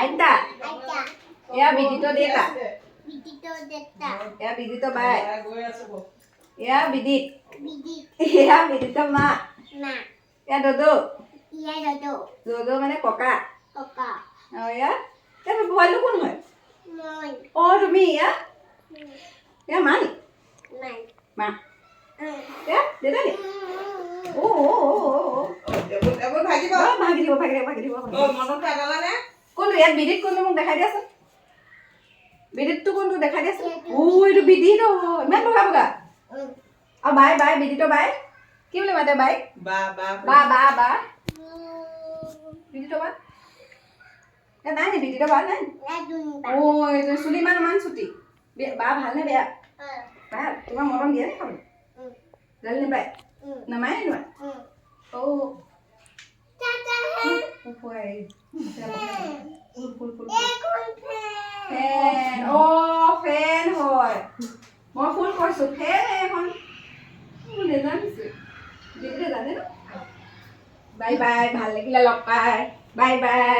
আইতা আইতা এয়া বিদিত দেতা বিদিত দেতা এয়া বিদিত বাই এয়া বিদিত বিদিত এয়া বিদিত মা মা এয়া দদো ইয়া দদো দদো মানে ককা ককা এয়া তাৰপৰা পোৱালিটো কোন হয় মই তুমি এয়া এয়া মা নি নাই মা এয়া দেতা নি ভাগি দিব কোনটো ইয়াত বিদিত কোনটো মোক দেখাই দিয়াচোন বিদিতটো কোনটো দেখাই দিয়াচোন এইটো বিদিত ইমান বগা বগা আৰু বাই বাই বিদিত বাই কি বুলি মাতে বাই বা বিদিত বা নাই নি বিদিত বা নাই এইটো চুলি ইমান চুটি বা ভালনে বেয়া ভাল তোমাৰ মৰম দিয়ে নে খাবলৈ জানি নাপায় নামায় নোৱা ফেন হয় মই ফুল কৈছো ফেন এখন নেজানিছো জানে ন বাই বাই ভাল লাগিলে লগ পাই বাই বাই